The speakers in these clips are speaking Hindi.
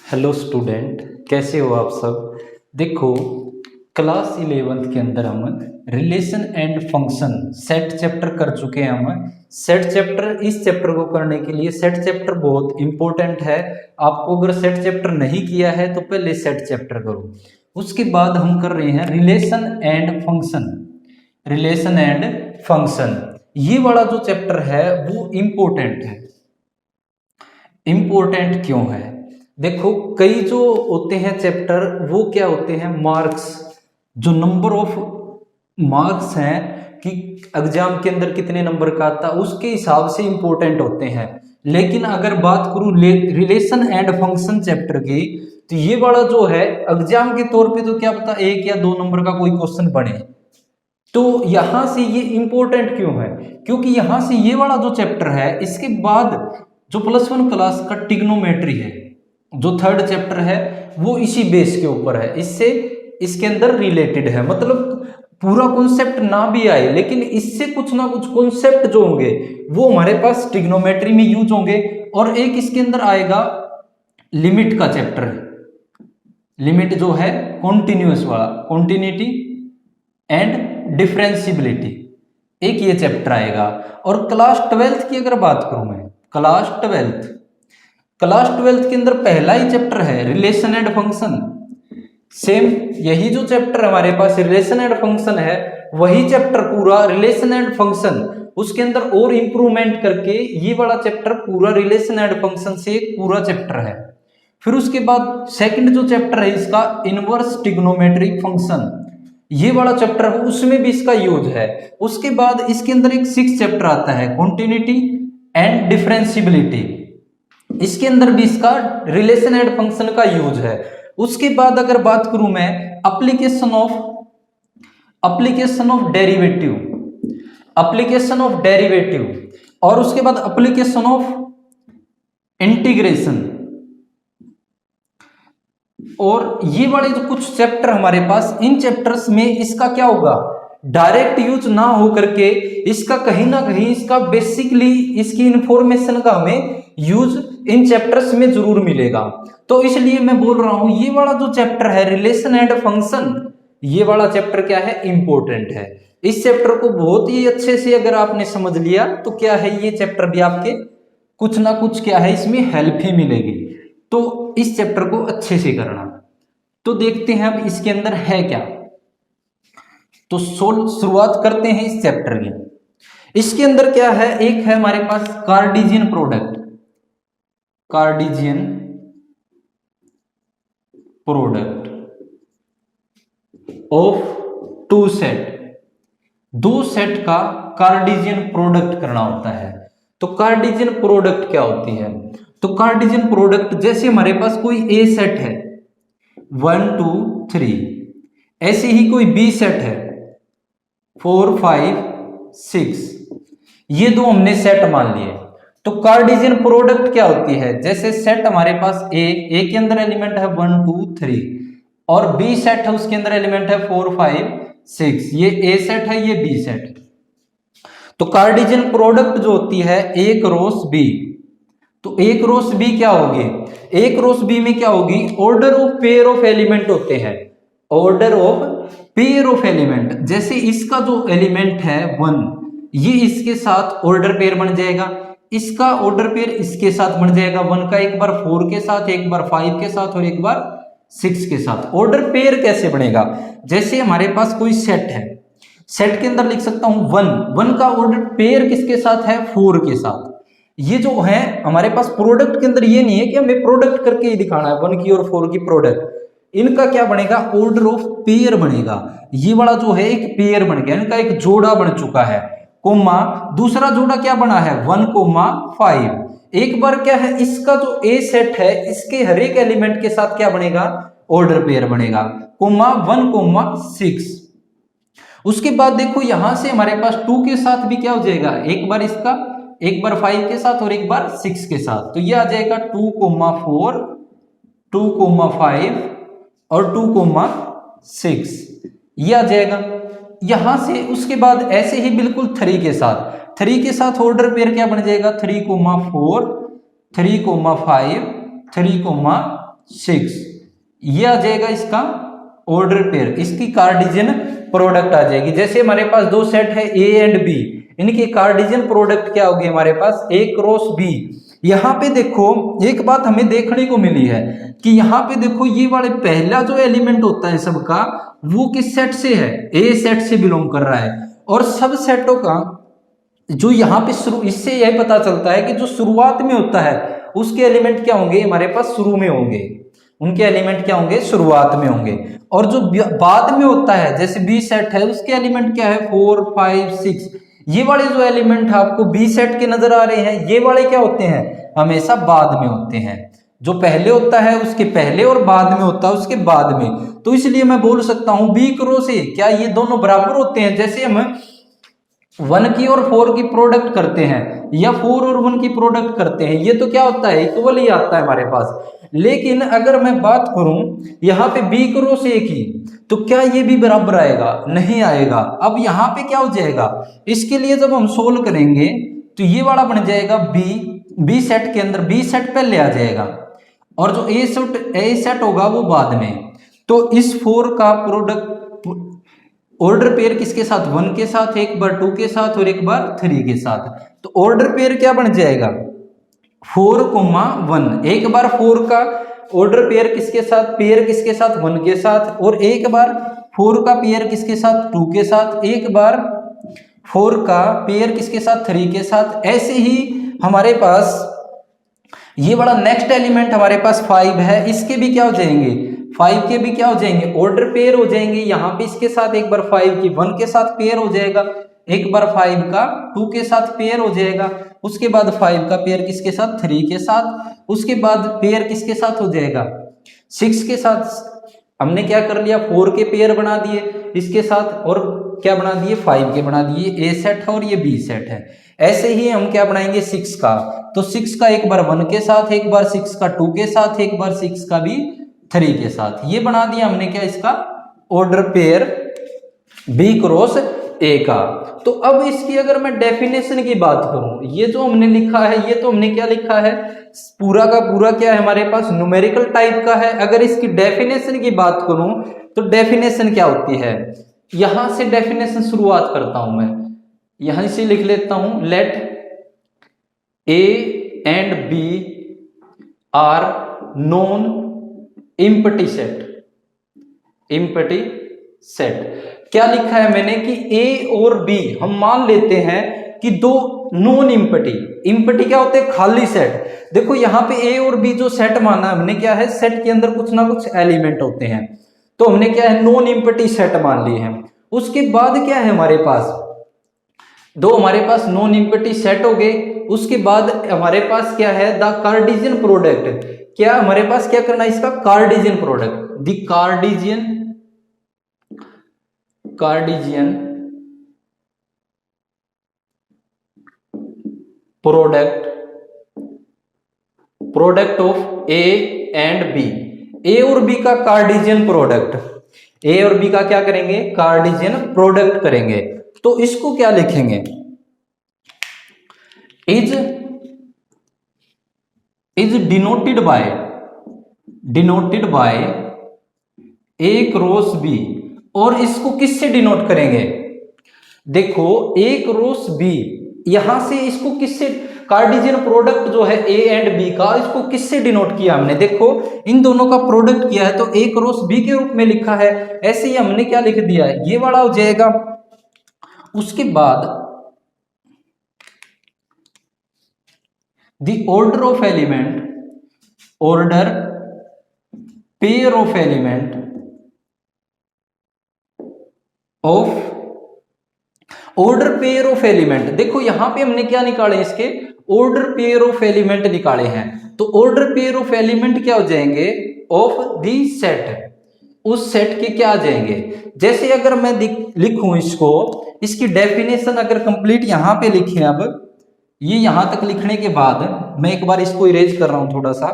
हेलो स्टूडेंट, कैसे हो आप सब। देखो, क्लास 11th के अंदर हम relation and function set chapter कर चुके हैं। हम सेट चैप्टर, इस चैप्टर को करने के लिए सेट चैप्टर बहुत इंपॉर्टेंट है। आपको अगर सेट चैप्टर नहीं किया है तो पहले सेट चैप्टर करो। उसके बाद हम कर रहे हैं relation and function. Relation and function ये वाला जो चैप्टर है वो इंपॉर्टेंट है। इंपॉर्टेंट क्यों है? देखो, कई जो होते हैं चैप्टर वो क्या होते हैं, मार्क्स, जो नंबर ऑफ मार्क्स हैं कि एग्जाम के अंदर कितने नंबर का आता है उसके हिसाब से इंपॉर्टेंट होते हैं। लेकिन अगर बात करूं रिलेशन एंड फंक्शन चैप्टर की, तो ये वाला जो है एग्जाम के तौर पे तो क्या पता 1 या 2 नंबर का कोई क्वेश्चन बने। तो यहां से ये इंपॉर्टेंट क्यों है? क्योंकि यहां से ये वाला जो चैप्टर है इसके बाद जो +1 क्लास का ट्रिग्नोमेट्री है, जो थर्ड चैप्टर है, वो इसी बेस के ऊपर है, इससे इसके अंदर रिलेटेड है। मतलब पूरा कॉन्सेप्ट ना भी आए लेकिन इससे कुछ ना कुछ कॉन्सेप्ट जो होंगे वो हमारे पास ट्रिग्नोमेट्री में यूज होंगे। और एक इसके अंदर आएगा लिमिट का चैप्टर है, लिमिट जो है कॉन्टिन्यूअस वाला, कॉन्टिन्यूटी एंड डिफरेंशियबिलिटी, एक ये चैप्टर आएगा। और क्लास 12th की अगर बात करूं मैं, क्लास 12th के अंदर पहला ही चैप्टर है रिलेशन एंड फंक्शन। सेम यही जो चैप्टर हमारे पास रिलेशन एंड फंक्शन है, वही चैप्टर पूरा रिलेशन एंड फंक्शन, उसके अंदर और इंप्रूवमेंट करके ये वाला चैप्टर पूरा रिलेशन एंड फंक्शन से एक पूरा चैप्टर है। फिर उसके बाद सेकंड जो चैप्टर है इसका इनवर्स ट्रिग्नोमेट्रिक फंक्शन, ये वाला चैप्टर है, उसमें भी इसका यूज है। उसके बाद इसके अंदर एक 6th चैप्टर आता है कॉन्टिन्यूटी एंड डिफरेंशियबिलिटी, इसके अंदर भी इसका रिलेशन एंड फंक्शन का यूज है। उसके बाद अगर बात करूं मैं एप्लीकेशन ऑफ डेरिवेटिव और उसके बाद एप्लीकेशन ऑफ इंटीग्रेशन, और ये वाले जो कुछ चैप्टर हमारे पास, इन चैप्टर्स में इसका क्या होगा, डायरेक्ट यूज ना हो करके इसका कहीं ना कहीं इसका बेसिकली इसकी इंफॉर्मेशन का हमें यूज इन चैप्टर्स में जरूर मिलेगा। तो इसलिए मैं बोल रहा हूं ये वाला जो चैप्टर है रिलेशन एंड फंक्शन, ये वाला चैप्टर क्या है, इंपॉर्टेंट है। इस चैप्टर को बहुत ही अच्छे से अगर आपने समझ लिया तो क्या है, ये चैप्टर भी आपके कुछ ना कुछ क्या है इसमें हेल्प ही मिलेगी। तो इस चैप्टर को अच्छे से करना। तो देखते हैं अब इसके अंदर है क्या। तो शुरुआत करते हैं इस चैप्टर की। इसके अंदर क्या है, एक है हमारे पास Cartesian product of two set, दो सेट का कार्टेशियन प्रोडक्ट करना होता है। तो कार्टेशियन प्रोडक्ट क्या होती है? तो कार्टेशियन प्रोडक्ट, जैसे हमारे पास कोई ए सेट है 1 2 3, ऐसे ही कोई बी सेट है 4 5 6, ये दो हमने सेट मान लिए। तो कार्टेशियन प्रोडक्ट क्या होती है, जैसे सेट हमारे पास ए के अंदर एलिमेंट है 1 2 3 और बी सेट है उसके अंदर एलिमेंट है 4 5 6, ये ए सेट है ये बी सेट है। तो कार्टेशियन प्रोडक्ट जो होती है ए क्रॉस बी, तो ए क्रॉस बी क्या होगी, ए क्रॉस बी में क्या होगी, order of pair of element होते हैं, order of pair of element. जैसे इसका जो एलिमेंट है 1, ये इसके साथ ऑर्डर पेयर बन जाएगा, इसका ऑर्डर पेयर इसके साथ बन जाएगा, 1 का एक बार 4 के साथ, एक बार 5 के साथ और एक बार 6 के साथ। ऑर्डर पेयर कैसे बनेगा, जैसे हमारे पास कोई सेट है, सेट के अंदर लिख सकता हूं 1 का ऑर्डर पेयर किसके साथ है, 4 के साथ। ये जो है हमारे पास प्रोडक्ट के अंदर ये नहीं है कि हमें प्रोडक्ट करके ही दिखाना है 1 की और 4 की प्रोडक्ट, इनका क्या बनेगा, ऑर्डर ऑफ पेयर बनेगा। ये वाला जो है एक पेयर बन गया, इनका एक जोड़ा बन चुका है, कोमा दूसरा जोड़ा क्या बना है 1 5। एक बार क्या है, इसका जो ए सेट है इसके हर एक एलिमेंट के साथ क्या बनेगा, ऑर्डर पेयर बनेगा, कोमा 1 6। उसके बाद देखो यहां से हमारे पास 2 के साथ भी क्या हो जाएगा, एक बार इसका, एक बार 5 के साथ और एक बार 6 के साथ। तो ये आ जाएगा 2 4 2 5 और 2 6, ये आ जाएगा यहां से। उसके बाद ऐसे ही बिल्कुल 3 के साथ ऑर्डर पेयर क्या बन जाएगा, 3 4 3 5 3 6, ये आ जाएगा इसका ऑर्डर पेयर, इसकी कार्डिजियन प्रोडक्ट आ जाएगी। जैसे हमारे पास दो सेट है ए एंड बी, इनकी कार्डिजियन प्रोडक्ट क्या होगी हमारे पास, ए क्रॉस बी। यहाँ पे देखो एक बात हमें देखने को मिली है कि यहाँ पे देखो ये वाले पहला जो एलिमेंट होता है सबका, वो किस सेट से है, ए सेट से बिलोंग कर रहा है। और सब सेटों का जो यहाँ पे शुरू, इससे यह पता चलता है कि जो शुरुआत में होता है उसके एलिमेंट क्या होंगे हमारे पास, शुरू में होंगे, उनके एलिमेंट क्या होंगे, शुरुआत में होंगे। और जो बाद में होता है जैसे बी सेट है, उसके एलिमेंट क्या है, 4 5 6, ये वाले जो एलिमेंट आपको बी सेट के नजर आ रहे हैं, ये वाले क्या होते हैं, हमेशा बाद में होते हैं। जो पहले होता है उसके पहले और बाद में होता है उसके बाद में। तो इसलिए मैं बोल सकता हूं बी क्रॉस ए, क्या ये दोनों बराबर होते हैं। जैसे हम 1 की और 4 की प्रोडक्ट करते हैं या 4 और 1 की प्रोडक्ट करते हैं, ये तो क्या होता है, इक्वल ही आता है हमारे पास। लेकिन अगर मैं बात करूं यहाँ पे बी क्रॉस ए की, तो क्या ये भी बराबर आएगा, नहीं आएगा। अब यहाँ पे क्या हो जाएगा, इसके लिए जब हम सोल्व करेंगे तो ये वाला बन जाएगा बी सेट के अंदर बी सेट पहले आ जाएगा और जो ए सेट होगा वो बाद में। तो इस 4 का प्रोडक्ट ऑर्डर पेयर किसके साथ, 1 के साथ, एक बार 2 के साथ और एक बार 3 के साथ। तो ऑर्डर पेयर क्या बन जाएगा, 4, 1। एक बार 4 का ऑर्डर पेयर किसके साथ, पेयर किसके साथ, 1 के साथ, और एक बार 4 का पेयर किसके साथ, 2 के साथ, एक बार 4 का पेयर किसके साथ, 3 के साथ। ऐसे ही हमारे पास ये बड़ा नेक्स्ट एलिमेंट हमारे पास 5 है, इसके भी क्या हो जाएंगे, 5 के भी क्या हो जाएंगे, ऑर्डर पेयर हो जाएंगे। यहाँ पे इसके साथ एक बार 5 की 1 के साथ पेयर हो जाएगा, एक बार 5 का 2 के साथ पेयर हो जाएगा, उसके बाद 5 का पेयर किसके साथ, 3 के साथ, उसके बाद पेयर किसके साथ हो जाएगा, 6 के साथ। हमने क्या कर लिया, 4 के पेयर बना दिए इसके साथ और क्या बना दिए, 5 के बना दिए, ए सेट है और ये बी सेट है। ऐसे ही हम क्या बनाएंगे 6 का, तो 6 का एक बार 1 के साथ, एक बार 6 का 2 के साथ, एक बार 6 का भी 3 के साथ। ये बना दिया हमने क्या, इसका order pair B cross A का। तो अब इसकी अगर मैं डेफिनेशन की बात करूं, ये जो हमने लिखा है, ये तो हमने क्या लिखा है, पूरा का पूरा क्या है हमारे पास, न्यूमेरिकल टाइप का है। अगर इसकी डेफिनेशन की बात करूं तो डेफिनेशन क्या होती है, यहां से डेफिनेशन शुरुआत करता हूं मैं, यहां से लिख लेता हूं, let A and B are non empty set. Empty set क्या लिखा है मैंने कि ए और बी हम मान लेते हैं कि दो नॉन एम्प्टी, एम्प्टी क्या होते हैं, खाली सेट। देखो यहाँ पे ए और बी जो सेट माना हमने, क्या है, सेट के अंदर कुछ ना कुछ एलिमेंट होते हैं, तो हमने क्या है, नॉन एम्प्टी सेट मान लिए हैं। उसके बाद क्या है हमारे पास, दो हमारे पास नॉन एम्प्टी सेट हो गए। उसके बाद हमारे पास क्या है, द कार्टेशियन प्रोडक्ट। क्या हमारे पास क्या करना है, इसका Cartesian product, the Cartesian product of A and B. A और बी का कार्टेशियन प्रोडक्ट, ए और बी का क्या करेंगे, कार्टेशियन प्रोडक्ट करेंगे। तो इसको क्या लिखेंगे, is denoted by A cross B. और इसको किससे डिनोट करेंगे, देखो ए क्रॉस बी, यहां से इसको किससे, कार्टेशियन प्रोडक्ट जो है ए एंड बी का, इसको किससे डिनोट किया हमने, देखो इन दोनों का प्रोडक्ट किया है तो ए क्रॉस बी के रूप में लिखा है। ऐसे ही हमने क्या लिख दिया है, ये वाला हो जाएगा। उसके बाद the order of element, order pair of element of order pair of element. देखो यहां पे हमने क्या निकाले, इसके ऑर्डर पेयर ऑफ एलिमेंट निकाले हैं। तो ऑर्डर पेयर ऑफ एलिमेंट क्या हो जाएंगे, ऑफ दी सेट, उस सेट के क्या आ जाएंगे। जैसे अगर मैं लिखूं इसको, इसकी डेफिनेशन अगर कंप्लीट यहां पे लिखें, अब ये यहां तक लिखने के बाद मैं एक बार इसको इरेज कर रहा हूं थोड़ा सा।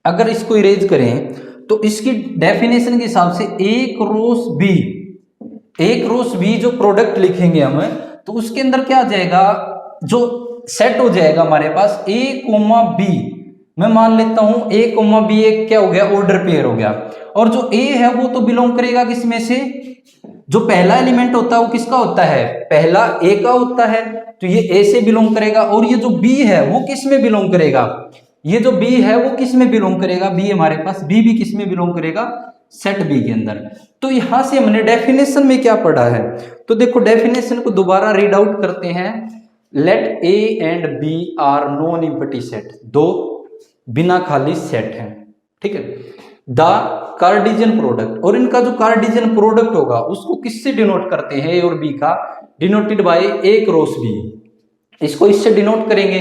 अगर इसको इरेज करें तो इसकी डेफिनेशन के हिसाब से ए क्रॉस बी जो प्रोडक्ट लिखेंगे हम, तो उसके अंदर क्या आ जाएगा, जो सेट हो जाएगा हमारे पास ए कोमा बी, मैं मान लेता हूं ए कोमा बी एक क्या हो गया, ऑर्डर पेयर हो गया। और जो ए है वो तो बिलोंग करेगा किसमें से, जो पहला एलिमेंट होता है वो किसका होता है, पहला ए का होता है, तो ये ए से बिलोंग करेगा। और ये जो बी है वो किस में बिलोंग करेगा, ये जो बी है वो किस में बिलोंग करेगा, बी हमारे पास बी भी किस में बिलोंग करेगा, सेट बी के अंदर। तो यहां से हमने डेफिनेशन में क्या पढ़ा है, तो देखो डेफिनेशन को दोबारा रीड आउट करते हैं। Let A and B are non empty set, दो बिना खाली सेट है, ठीक है। द कार्टेशियन प्रोडक्ट, और इनका जो कार्टेशियन प्रोडक्ट होगा उसको किससे डिनोट करते हैं, ए और बी का, denoted by A cross B, इसको इससे डिनोट करेंगे।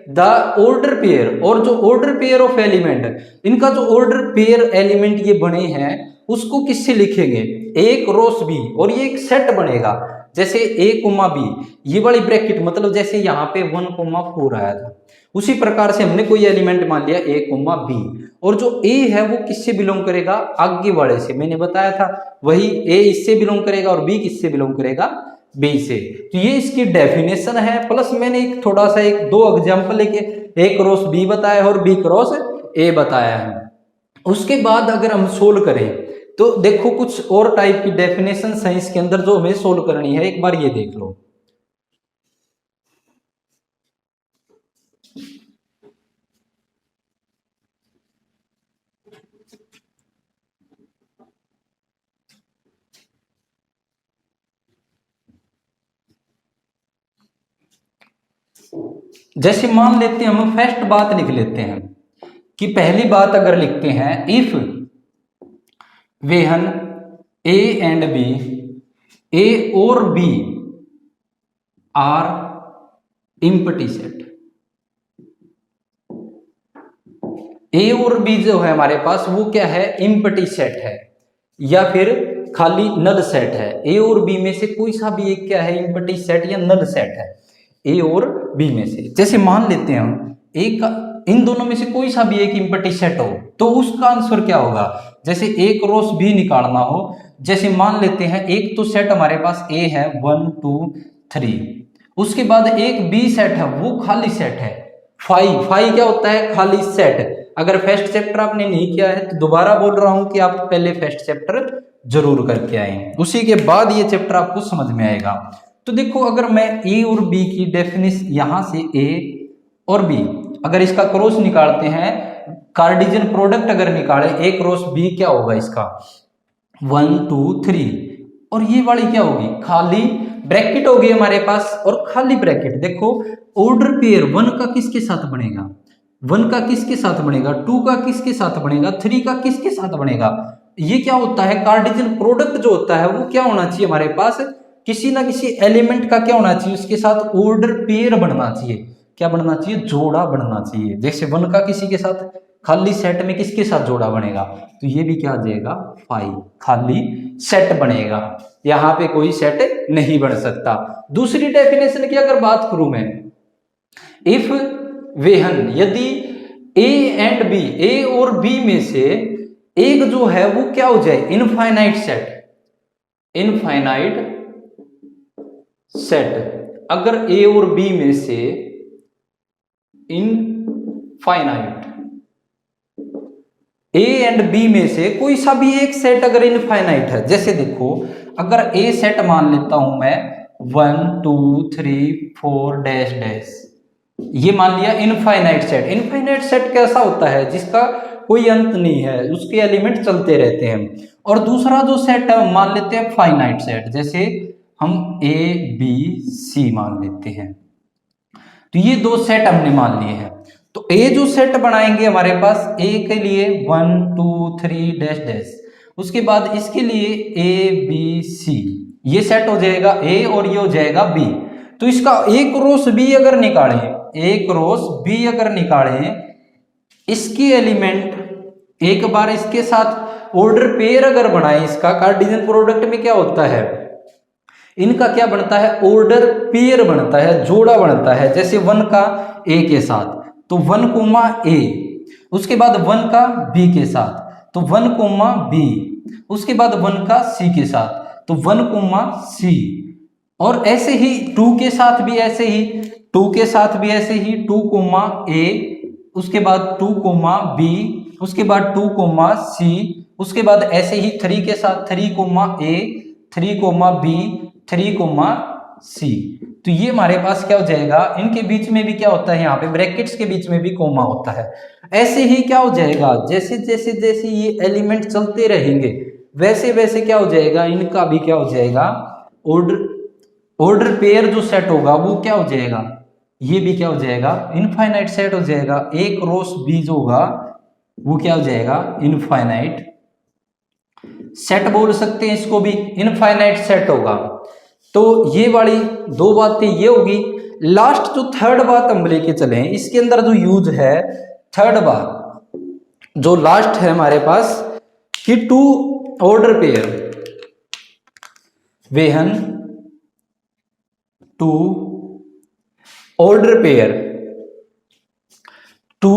द ऑर्डर पेयर, और जो ऑर्डर पेयर ऑफ एलिमेंट, इनका जो ऑर्डर पेयर एलिमेंट ये बने हैं उसको किससे लिखेंगे, ए क्रॉस बी, और ये एक सेट बनेगा। जैसे ए कोमा बी, ये वाली ब्रैकेट मतलब जैसे यहाँ पे 1,4 आया था, उसी प्रकार से हमने कोई एलिमेंट मान लिया ए कोमा बी, और जो ए है वो किससे बिलोंग करेगा, आगे वाले से, मैंने बताया था वही, ए इससे बिलोंग करेगा और बी किससे बिलोंग करेगा, बी से। तो ये इसकी डेफिनेशन है, प्लस मैंने एक थोड़ा सा एक दो एग्जांपल लेके ए क्रॉस बी बताया है और बी क्रॉस ए बताया है। उसके बाद अगर हम सोल्व करें तो देखो कुछ और टाइप की डेफिनेशन है इसके अंदर जो हमें सोल्व करनी है, एक बार ये देख लो। जैसे मान लेते हैं, हम फर्स्ट बात लिख लेते हैं कि पहली बात अगर लिखते हैं, if when A and B, A और B are empty set, A और बी जो है हमारे पास वो क्या है, एम्प्टी सेट है या फिर खाली नल सेट है। ए और बी में से कोई सा भी एक क्या है, एम्प्टी सेट या नल सेट है, ए और बी में से। जैसे मान लेते हैं हम एक का, इन दोनों में से कोई सा भी एक एम्प्टी सेट हो तो उसका आंसर क्या होगा, जैसे ए क्रॉस बी निकालना हो, जैसे मान लेते हैं एक तो सेट हमारे पास ए है 1 2 3, उसके बाद एक बी सेट है वो खाली सेट है, फाइव क्या होता है, खाली सेट। अगर फर्स्ट चैप्टर आपने नहीं किया है तो दोबारा बोल रहा हूं कि आप पहले फर्स्ट चैप्टर जरूर करके आए, उसी के बाद ये चैप्टर आपको समझ में आएगा। तो देखो अगर मैं ए और बी की डेफिनेशन यहां से ए और बी अगर इसका क्रॉस निकालते हैं, कार्टेशियन प्रोडक्ट अगर निकाले, ए क्रॉस बी क्या होगा इसका 1 2 3, और ये वाली क्या होगी, खाली ब्रैकेट होगी हमारे पास, और खाली ब्रैकेट देखो ऑर्डर पेयर 1 का किसके साथ बनेगा, 1 का किसके साथ बनेगा, 2 का किसके साथ बनेगा, 3 का किसके साथ बनेगा। ये क्या होता है, कार्टेशियन प्रोडक्ट जो होता है वो क्या होना चाहिए हमारे पास, किसी ना किसी एलिमेंट का क्या होना चाहिए, उसके साथ ऑर्डर पेयर बनना चाहिए, क्या बनना चाहिए, जोड़ा बनना चाहिए। जैसे 1 का किसी के साथ, खाली सेट में किसके साथ जोड़ा बनेगा, तो ये भी क्या आ जाएगा 5, खाली सेट बनेगा, यहां पे कोई सेट नहीं बन सकता। दूसरी डेफिनेशन की अगर बात करूं मैं, इफ वेहन, यदि ए एंड बी, ए और बी में से एक जो है वो क्या हो जाए, इनफाइनाइट सेट, इनफाइनाइट सेट, अगर ए और बी में से इनफाइनाइट, ए एंड बी में से कोई सा भी एक सेट अगर इनफाइनाइट है, जैसे देखो अगर ए सेट मान लेता हूं मैं 1 2 3 4 डैश डैश, ये मान लिया इनफाइनाइट सेट। इनफाइनाइट सेट कैसा होता है, जिसका कोई अंत नहीं है, उसके एलिमेंट चलते रहते हैं। और दूसरा जो सेट है मान लेते हैं फाइनाइट सेट, जैसे हम ए बी सी मान लेते हैं, तो ये दो सेट हमने मान लिए हैं। तो ए जो सेट बनाएंगे हमारे पास, ए के लिए 1 2 3 डैश डैश, उसके बाद इसके लिए ए बी सी, ये सेट हो जाएगा ए और ये हो जाएगा बी। तो इसका ए क्रॉस बी अगर निकालें, ए क्रॉस बी अगर निकालें, इसकी एलिमेंट एक बार इसके साथ ऑर्डर पेयर अगर बनाए, इसका कार्टेशियन प्रोडक्ट में क्या होता है, इनका क्या बनता है, ऑर्डर पेयर बनता है, जोड़ा बनता है। जैसे 1 का ए के साथ तो 1 कोमा ए, उसके बाद 1 का बी के साथ तो 1 कोमा बी, उसके बाद 1 का सी के साथ तो 1 कोमा सी, और ऐसे ही 2 के साथ भी ऐसे ही, 2 के साथ भी ऐसे ही 2 कोमा ए, उसके बाद 2 कोमा बी, उसके बाद 2 कोमा सी, उसके बाद ऐसे ही 3 के साथ 3 कोमा ए, 3 कोमा बी, 3 कोमा सी। तो ये हमारे पास क्या हो जाएगा, इनके बीच में भी क्या होता है, यहाँ पे ब्रैकेट्स के बीच में भी कोमा होता है। ऐसे ही क्या हो जाएगा, जैसे जैसे जैसे ये एलिमेंट चलते रहेंगे वैसे वैसे क्या हो जाएगा, इनका भी क्या हो जाएगा, ऑर्डर पेयर जो सेट होगा वो क्या हो जाएगा, ये भी क्या हो जाएगा, इनफाइनाइट सेट हो जाएगा। एक रोस बी जो होगा वो क्या हो जाएगा, इनफाइनाइट सेट बोल सकते हैं इसको भी, इनफाइनाइट सेट होगा। तो ये वाली दो बातें ये होगी। लास्ट जो थर्ड बात हम लेके चले, इसके अंदर जो यूज है थर्ड बात जो लास्ट है हमारे पास कि two order pair, when two order pair, two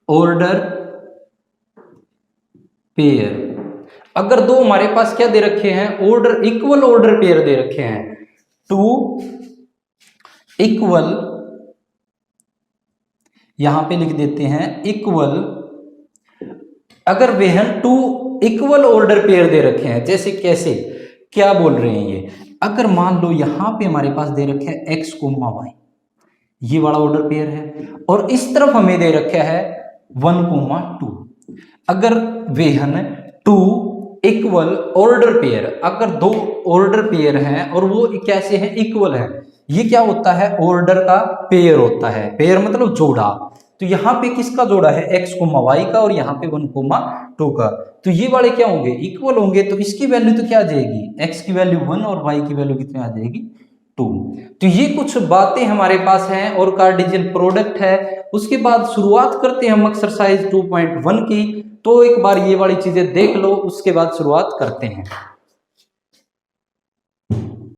order pair. अगर दो हमारे पास क्या दे रखे हैं, ऑर्डर इक्वल ऑर्डर पेयर दे रखे हैं, टू इक्वल, यहां पे लिख देते हैं इक्वल, अगर when two equal order pair दे रखे हैं, जैसे कैसे क्या बोल रहे हैं ये, अगर मान लो यहां पे हमारे पास दे रखे हैं एक्स कोमा वाई, ये वाला ऑर्डर पेयर है, और इस तरफ हमें दे रखा है 1 कोमा 2। अगर when two equal order pair, अगर दो ऑर्डर पेयर हैं और वो कैसे हैं, इक्वल है, ये क्या होता है, ऑर्डर का पेयर होता है। पेयर मतलब जोड़ा। तो यहाँ पे किसका जोड़ा है, एक्स कोमा वाई का, और यहाँ पे 1 कोमा 2 का। तो ये वाले क्या होंगे, इक्वल होंगे। तो इसकी वैल्यू तो क्या आ जाएगी, एक्स की वैल्यू 1 और वाई की वैल्यू कितनी आ जाएगी, 2। तो ये कुछ बातें हमारे पास हैं और कार्टेशियन प्रोडक्ट है। उसके बाद शुरुआत करते हैं हम एक्सरसाइज 2.1 की। तो एक बार ये वाली चीजें देख लो, उसके बाद शुरुआत करते हैं।